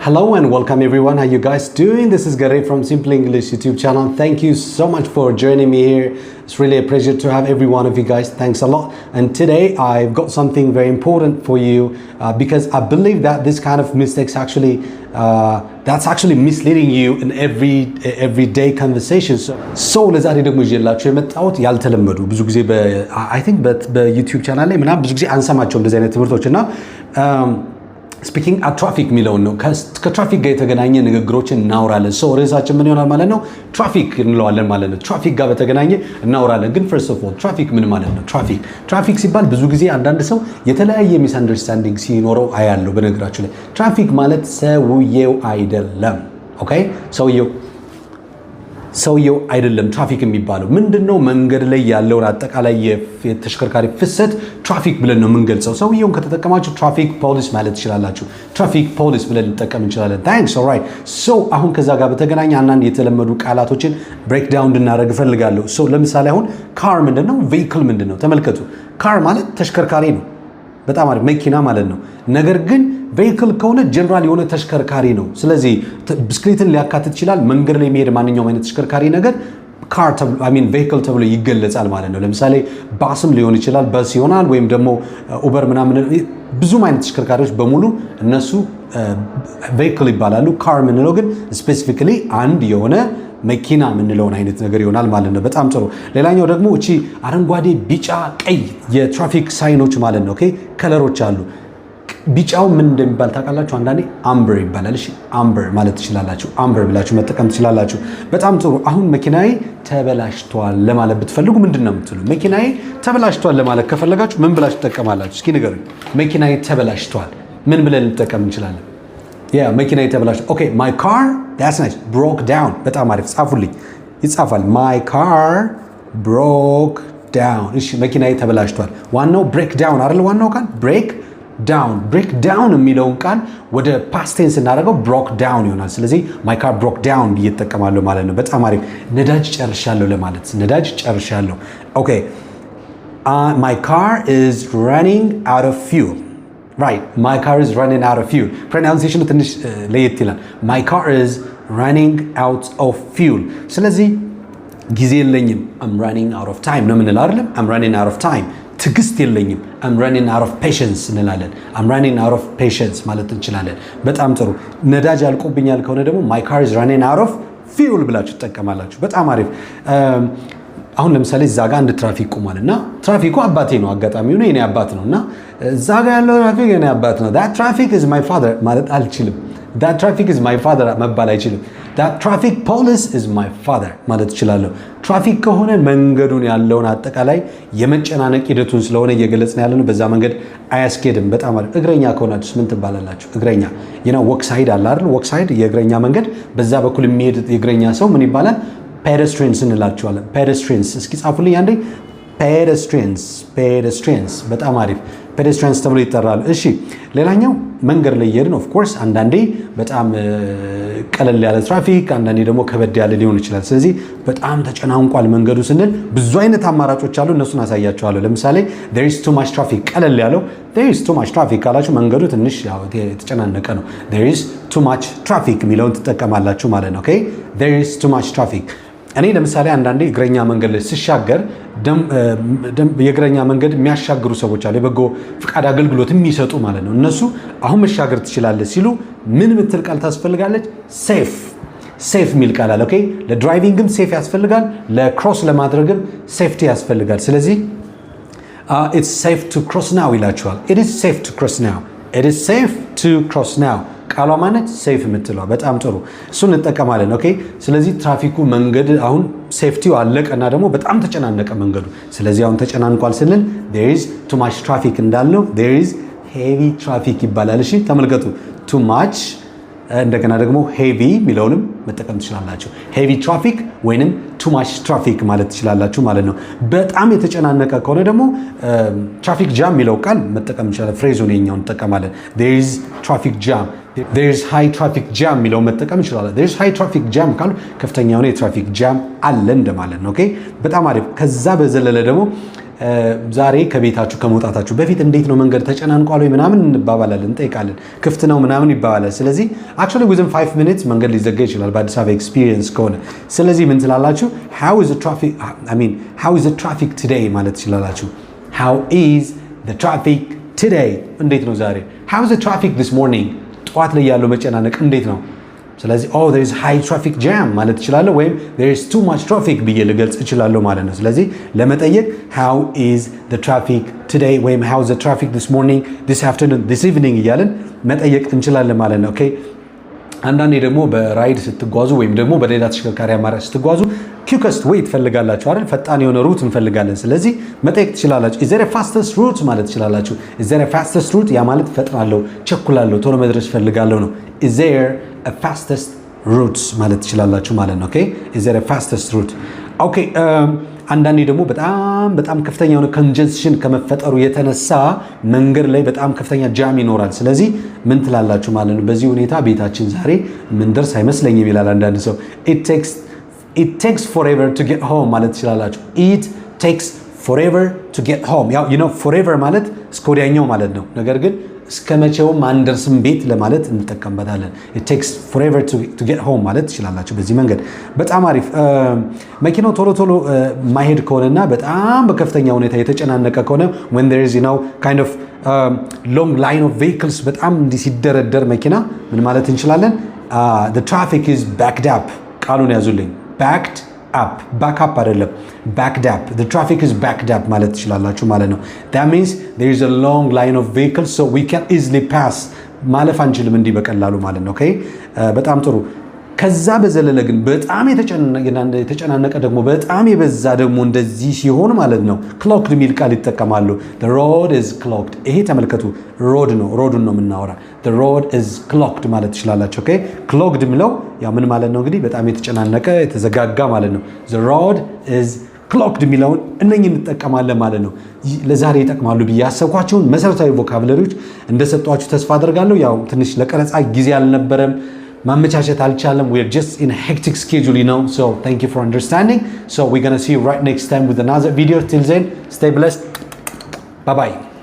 Hello and welcome everyone. How you guys doing? This is Gary from Simple English YouTube channel. Thank you so much for joining me here. It's really a pleasure to have every one of you guys. Thanks a lot. And today I've got something very important for you because I believe that this kind of mistakes actually that's actually misleading you in everyday conversations. So ለዛሬ ደግሞ ይዤላችሁ የመጣሁት ያልተለመዱ ብዙ ጊዜ I think በዩቲዩብ ቻናል ላይ ምናምን ብዙ ጊዜ አንሰማቸውም እንደዚህ አይነት ትምህርቶችና ስፒኪንግ አት ትራፊክ የሚለውን ነው። ከትራፊክ ጋር የተገናኘ ንግግሮችን እናወራለን። ሶ ርዕሳችን ምን ይሆናል ማለት ነው? ትራፊክ እንለዋለን ማለት ነው። ትራፊክ ጋር በተገናኘ እናወራለን። ግን ፈርስት ኦፍ ኦል ትራፊክ ምን ማለት ነው? ትራፊክ ሲባል ብዙ ጊዜ አንዳንድ ሰው የተለያየ ሚስ አንደርስታንዲንግ ሲኖረው አያለው። በነገራችሁ ላይ ትራፊክ ማለት ሰውየው አይደለም። ኦኬ፣ ሰውየው አይደለም ትራፊክ የሚባለው ምንድነው? መንገድ ላይ ያለውን አጠቃላይ የተሽከርካሪ ፍሰት ትራፊክ ብለን ነው የምንገልጸው። ሰውየውን ከተጠቀማችሁ ትራፊክ ፖሊስ ማለት ትችላላችሁ። ትራፊክ ፖሊስ ብለን ልንጠቀም እንችላለን። ታንክስ ኦልራይት። ሶ አሁን ከዛ ጋር በተገናኘ አንዳንድ የተለመዱ ቃላቶችን ብሬክ ዳውን እንድናደርግ እፈልጋለሁ። ሶ ለምሳሌ አሁን ካር ምንድነው? ቬሂክል ምንድነው? ተመልከቱ። ካር ማለት ተሽከርካሪ ነው። በጣም አሪፍ መኪና ማለት ነው። ነገር ግን ቬሂክል ከሆነ ጀነራል የሆነ ተሽከርካሪ ነው። ስለዚህ ብስክሌትን ሊያካትት ይችላል። መንገድ ላይ የሚሄድ ማንኛውም አይነት ተሽከርካሪ ነገር ካር ቬሂክል ተብሎ ይገለጻል ማለት ነው። ለምሳሌ ባስም ሊሆን ይችላል፣ በስ ይሆናል፣ ወይም ደግሞ ኡበር ምናምን ብዙም አይነት ተሽከርካሪዎች በሙሉ እነሱ ቬሂክል ይባላሉ። ካር የምንለው ግን ስፔሲፊካሊ አንድ የሆነ መኪና የምንለውን አይነት ነገር ይሆናል ማለት ነው። በጣም ጥሩ። ሌላኛው ደግሞ እቺ አረንጓዴ፣ ቢጫ፣ ቀይ የትራፊክ ሳይኖች ማለት ነው። ኦኬ፣ ከለሮች አሉ። ቢጫው ምን እንደሚባል ታውቃላችሁ? አንዳንዴ አምበር ይባላል። እሺ፣ አምበር ማለት ትችላላችሁ። አምበር ብላችሁ መጠቀም ትችላላችሁ። በጣም ጥሩ። አሁን መኪናዬ ተበላሽቷል ለማለት ብትፈልጉ ምንድነው የምትሉ? መኪናዬ ተበላሽቷል ለማለት ከፈለጋችሁ ምን ብላችሁ ትጠቀማላችሁ? እስኪ ንገሩኝ። መኪናዬ ተበላሽቷል ምን ብለን ልንጠቀም እንችላለን? መኪናዬ ተበላሽቷል። ኦኬ፣ my car that's nice broke down። በጣም አሪፍ። ጻፉልኝ። ይጻፋል። my car broke down። እሺ፣ መኪናዬ ተበላሽቷል። ዋናው ብሬክ ዳውን አይደል? ዋናው ቃል ብሬክ ዳውን የሚለውን ቃል ወደ ፓስት ቴንስ እናደርገው ብሮክ ዳውን ይሆናል። ስለዚህ my car broke down ብዬ እጠቀማለሁ ማለት ነው። በጣም አሪፍ። ነዳጅ ጨርሻለሁ ለማለት ነዳጅ ጨርሻለሁ። ኦኬ፣ my car is running out of fuel። right, my car is running out of fuel። pronunciation ትንሽ ለየት ይላል። my car is running out of fuel። ስለዚህ ጊዜ የለኝም I'm running out of time ነው የምንለው አይደለም? I'm running out of time። ትግስት የለኝም I'm running out of patience እንላለን። I'm running out of patience ማለት እንችላለን። በጣም ጥሩ። ነዳጅ አልቆብኛል ከሆነ ደግሞ my car is running out of fuel ብላችሁ ትጠቀማላችሁ። በጣም አሪፍ። አሁን ለምሳሌ እዛ ጋር አንድ ትራፊክ ቆሟልና ትራፊኩ አባቴ ነው፣ አጋጣሚው ነው የኔ አባት ነውና እዛ ጋር ያለው ትራፊክ የኔ አባት ነው። that traffic is my father ማለት አልችልም። that traffic is my father መባል አይችልም። that traffic police is my father ማለት እችላለሁ። ትራፊክ ከሆነ መንገዱን ያለውን አጠቃላይ የመጨናነቅ ሂደቱን ስለሆነ እየገለጽን ያለነው በዛ መንገድ አያስኬድም። በጣም አሪፍ። እግረኛ ከሆናችሁ ምን ትባላላችሁ? እግረኛ ወክ ሳይድ አለ አይደል? ወክ ሳይድ የእግረኛ መንገድ፣ በዛ በኩል የሚሄድ የእግረኛ ሰው ምን ይባላል? ፔደስትሪንስ እንላቸዋለን። ፔደስትሪንስ እስኪ ጻፉልኝ አንዴ። ፔደስትሪንስ በጣም አሪፍ። ፔደስትሪንስ ተብሎ ይጠራሉ። እሺ፣ ሌላኛው መንገድ ላይ እየሄድን ኦፍ ኮርስ አንዳንዴ በጣም ቀለል ያለ ትራፊክ፣ አንዳንዴ ደግሞ ከበድ ያለ ሊሆን ይችላል። ስለዚህ በጣም ተጨናንቋል መንገዱ ስንል ብዙ አይነት አማራጮች አሉ። እነሱን አሳያቸዋለሁ። ለምሳሌ there is too much traffic ቀለል ያለው there is too much traffic ካላችሁ መንገዱ ትንሽ የተጨናነቀ ነው። there is too much traffic የሚለውን ትጠቀማላችሁ ማለት ነው። ኦኬ፣ there is too much traffic። እኔ ለምሳሌ አንዳንዴ እግረኛ መንገድ ላይ ስሻገር የእግረኛ መንገድ የሚያሻግሩ ሰዎች አሉ፣ የበጎ ፍቃድ አገልግሎት የሚሰጡ ማለት ነው። እነሱ አሁን መሻገር ትችላለህ ሲሉ ምን ምትል ቃል ታስፈልጋለች? ሴፍ የሚል ቃል አለ። ኦኬ፣ ለድራይቪንግም ሴፍ ያስፈልጋል፣ ለክሮስ ለማድረግም ሴፍቲ ያስፈልጋል። ስለዚህ it's safe to cross now ይላችኋል። it is safe to cross now። it is safe to cross now ቃሏ ማለት ሴፍ የምትለው። በጣም ጥሩ፣ እሱን እንጠቀማለን። ኦኬ፣ ስለዚህ ትራፊኩ መንገድ አሁን ሴፍቲው አለቀና ደግሞ በጣም ተጨናነቀ መንገዱ። ስለዚህ አሁን ተጨናንቋል ስንል there is too much traffic እንዳልነው there is heavy traffic ይባላል። እሺ፣ ተመልከቱ። too much እንደገና ደግሞ ሄቪ የሚለውንም መጠቀም ትችላላችሁ። ሄቪ ትራፊክ ወይንም too much traffic ማለት ትችላላችሁ ማለት ነው። በጣም የተጨናነቀ ከሆነ ደግሞ ትራፊክ ጃም የሚለው ቃል መጠቀም እንችላለን። ፍሬዙን የኛውን እንጠቀማለን። there is traffic jam there is high traffic jam የሚለው መጠቀም እንችላለን። there is high traffic jam ካሉ ከፍተኛ የሆነ የትራፊክ ጃም አለ እንደማለት ነው። ኦኬ፣ በጣም አሪፍ። ከዛ በዘለለ ደግሞ ዛሬ ከቤታችሁ ከመውጣታችሁ በፊት እንዴት ነው መንገድ ተጨናንቋል ወይ ምናምን እንባባላለን፣ እንጠይቃለን። ክፍት ነው ምናምን ይባባላል። ስለዚህ actually within 5 minutes መንገድ ሊዘጋ ይችላል በአዲስ አበባ ኤክስፒሪየንስ ከሆነ። ስለዚህ ምን ትላላችሁ? how is the traffic today ማለት ትችላላችሁ። how is the traffic today እንዴት ነው ዛሬ? how is the traffic this morning ጠዋት ላይ ያለው መጨናነቅ እንዴት ነው? ስለዚህ there is high traffic jam ማለት እችላለሁ፣ ወይም there is too much traffic ብዬ ልገልጽ እችላለሁ ማለት ነው። ስለዚህ ለመጠየቅ how is the traffic today ወይም how is the traffic this morning, this afternoon, this evening እያለን መጠየቅ እንችላለን ማለት ነው። ኦኬ አንዳንዴ ደግሞ በራይድ ስትጓዙ ወይም ደግሞ በሌላ ተሽከርካሪ አማራጭ ስትጓዙ quickest way ትፈልጋላችሁ አይደል? ፈጣን የሆነ ሩት እንፈልጋለን። ስለዚህ መጠየቅ ትችላላችሁ። is there a fastest route ማለት ትችላላችሁ። is there a fastest route ያ ማለት ፈጥናለሁ፣ ቸኩላለሁ፣ ቶሎ መድረስ ፈልጋለሁ ነው። is there a fastest route ማለት ትችላላችሁ ማለት ነው። ኦኬ is there a fastest route? ኦኬ አንዳንዴ ደግሞ በጣም ከፍተኛ የሆነ ኮንጀንሽን ከመፈጠሩ የተነሳ መንገድ ላይ በጣም ከፍተኛ ጃም ይኖራል። ስለዚህ ምን ትላላችሁ ማለት ነው? በዚህ ሁኔታ ቤታችን ዛሬ ምን ደርስ አይመስለኝም ይላል አንዳንድ ሰው። it takes forever to get home ማለት ትችላላችሁ። it takes forever to get home ያው forever ማለት እስከ ወዲያኛው ማለት ነው። ነገር ግን እስከ መቼውም አንደርስም ቤት ለማለት እንጠቀምበታለን። it takes forever to get home ማለት ትችላላችሁ በዚህ መንገድ። በጣም አሪፍ። መኪናው ቶሎ ማሄድ ከሆነና በጣም በከፍተኛ ሁኔታ የተጨናነቀ ከሆነ when there is kind of long line of vehicles በጣም እንዲህ ሲደረደር መኪና ምን ማለት እንችላለን? the traffic is backed up ቃሉን ያዙልኝ። backed up back up አይደለም backed up the traffic is backed up ማለት ትችላላችሁ ማለት ነው። that means there is a long line of vehicles so we can easily pass ማለፍ አንችልም እንዲህ በቀላሉ ማለት ነው። ኦኬ በጣም ጥሩ። ከዛ በዘለለ ግን በጣም የተጨናነቀ ደግሞ በጣም የበዛ ደግሞ እንደዚህ ሲሆን ማለት ነው clogged የሚል ቃል ይጠቀማሉ። the road is clogged ይሄ ተመልከቱ ሮዱን ነው የምናወራ። the road is clogged ማለት ትችላላችሁ። ኦኬ clogged የሚለው ያ ምን ማለት ነው እንግዲህ በጣም የተጨናነቀ የተዘጋጋ ማለት ነው። the road is clogged የሚለውን እነኚህ እንጠቀማለን ማለት ነው። ለዛሬ ይጠቅማሉ ብዬ ያሰብኳቸውን መሰረታዊ ቮካብለሪዎች እንደሰጧችሁ ተስፋ አደርጋለሁ። ያው ትንሽ ለቀረጻ ጊዜ አልነበረም፣ ማመቻቸት አልቻለም። we're just in a hectic schedule so thank you for understanding. So we're gonna see you right next time with another video. Till then, stay blessed. Bye bye.